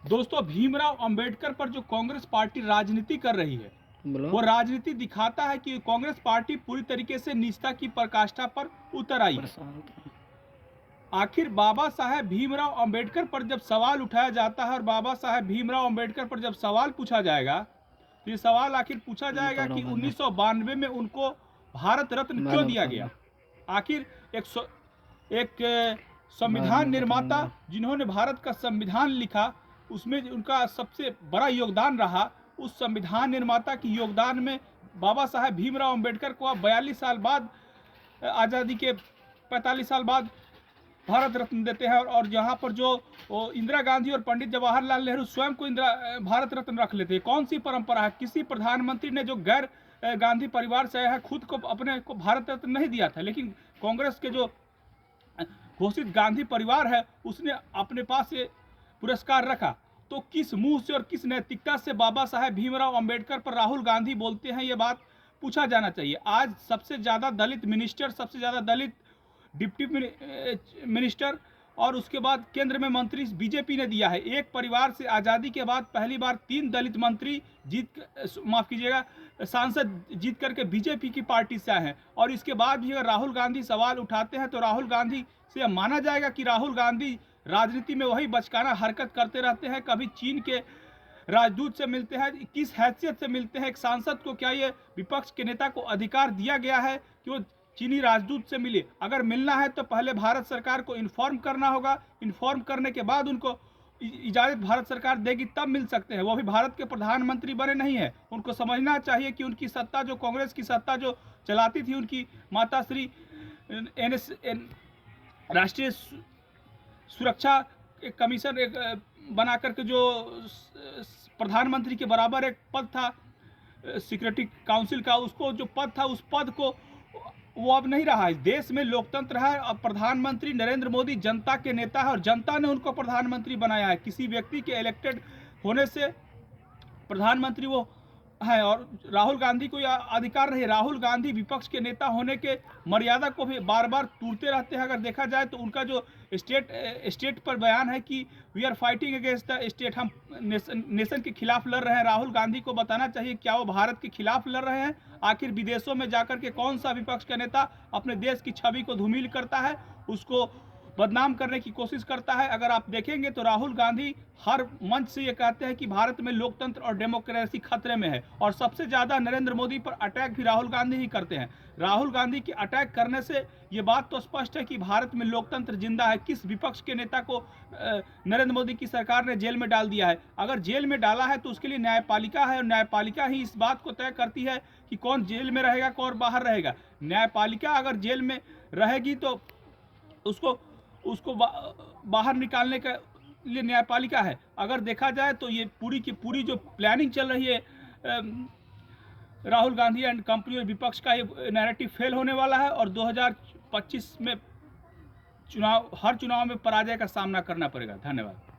दोस्तों, भीमराव अंबेडकर पर जो कांग्रेस पार्टी राजनीति कर रही है, वो राजनीति दिखाता है कि कांग्रेस पार्टी पूरी तरीके से निष्ठा की पराकाष्ठा पर उतर आई है। आखिर बाबा साहेब भीमराव अंबेडकर पर जब सवाल उठाया जाता है और बाबा साहेब भीमराव अंबेडकर पर जब सवाल पूछा जाएगा, तो ये सवाल आखिर पूछा जाएगा कि 1992 में उनको भारत रत्न क्यों दिया गया। आखिर एक संविधान निर्माता जिन्होंने भारत का संविधान लिखा, उसमें उनका सबसे बड़ा योगदान रहा। उस संविधान निर्माता के योगदान में बाबा साहेब भीमराव अंबेडकर को अब 42 साल बाद, आज़ादी के 45 साल बाद भारत रत्न देते हैं। और यहाँ पर जो इंदिरा गांधी और पंडित जवाहरलाल नेहरू स्वयं को भारत रत्न रख लेते हैं। कौन सी परंपरा है? किसी प्रधानमंत्री ने जो गैर गांधी परिवार से है खुद को अपने को भारत रत्न नहीं दिया था, लेकिन कांग्रेस के जो घोषित गांधी परिवार है उसने अपने पास ये पुरस्कार रखा। तो किस मुंह से और किस नैतिकता से बाबा साहेब भीमराव अंबेडकर पर राहुल गांधी बोलते हैं, ये बात पूछा जाना चाहिए। आज सबसे ज़्यादा दलित मिनिस्टर, सबसे ज़्यादा दलित डिप्टी मिनिस्टर और उसके बाद केंद्र में मंत्री बीजेपी ने दिया है। एक परिवार से आज़ादी के बाद पहली बार 3 दलित मंत्री सांसद जीत करके बीजेपी की पार्टी से आए हैं। और इसके बाद भी अगर राहुल गांधी सवाल उठाते हैं तो राहुल गांधी से माना जाएगा कि राहुल गांधी राजनीति में वही बचकाना हरकत करते रहते हैं। कभी चीन के राजदूत से मिलते हैं, किस हैसियत से मिलते हैं? एक सांसद को क्या ये विपक्ष के नेता को अधिकार दिया गया है कि वो चीनी राजदूत से मिले? अगर मिलना है तो पहले भारत सरकार को इन्फॉर्म करना होगा। इन्फॉर्म करने के बाद उनको इजाज़त भारत सरकार देगी, तब मिल सकते हैं। वो भी भारत के प्रधानमंत्री बने नहीं है। उनको समझना चाहिए कि उनकी सत्ता, जो कांग्रेस की सत्ता जो चलाती थी, उनकी माता श्री राष्ट्रीय सुरक्षा एक कमीशन एक बना करके जो प्रधानमंत्री के बराबर एक पद था सिक्योरिटी काउंसिल का, उसको जो पद था उस पद को वो अब नहीं रहा है। देश में लोकतंत्र है। अब प्रधानमंत्री नरेंद्र मोदी जनता के नेता है और जनता ने उनको प्रधानमंत्री बनाया है। किसी व्यक्ति के इलेक्टेड होने से प्रधानमंत्री वो है और राहुल गांधी को यह अधिकार नहीं। राहुल गांधी विपक्ष के नेता होने के मर्यादा को भी बार बार टूटते रहते हैं। अगर देखा जाए तो उनका जो स्टेट पर बयान है कि we are fighting against the state, हम नेशन के खिलाफ लड़ रहे हैं। राहुल गांधी को बताना चाहिए क्या वो भारत के खिलाफ लड़ रहे हैं? आखिर विदेशों में जाकर के कौन सा विपक्ष का नेता अपने देश की छवि को धूमिल करता है, उसको बदनाम करने की कोशिश करता है? अगर आप देखेंगे तो राहुल गांधी हर मंच से ये कहते हैं कि भारत में लोकतंत्र और डेमोक्रेसी खतरे में है। और सबसे ज़्यादा नरेंद्र मोदी पर अटैक भी राहुल गांधी ही करते हैं। राहुल गांधी के अटैक करने से ये बात तो स्पष्ट है कि भारत में लोकतंत्र जिंदा है। किस विपक्ष के नेता को नरेंद्र मोदी की सरकार ने जेल में डाल दिया है? अगर जेल में डाला है तो उसके लिए न्यायपालिका है और न्यायपालिका ही इस बात को तय करती है कि कौन जेल में रहेगा, कौन बाहर रहेगा। न्यायपालिका अगर जेल में रहेगी तो उसको बाहर निकालने के लिए न्यायपालिका है। अगर देखा जाए तो ये पूरी की पूरी जो प्लानिंग चल रही है राहुल गांधी एंड कंपनी और विपक्ष का, ये नैरेटिव फेल होने वाला है और 2025 में हर चुनाव में पराजय का सामना करना पड़ेगा। धन्यवाद।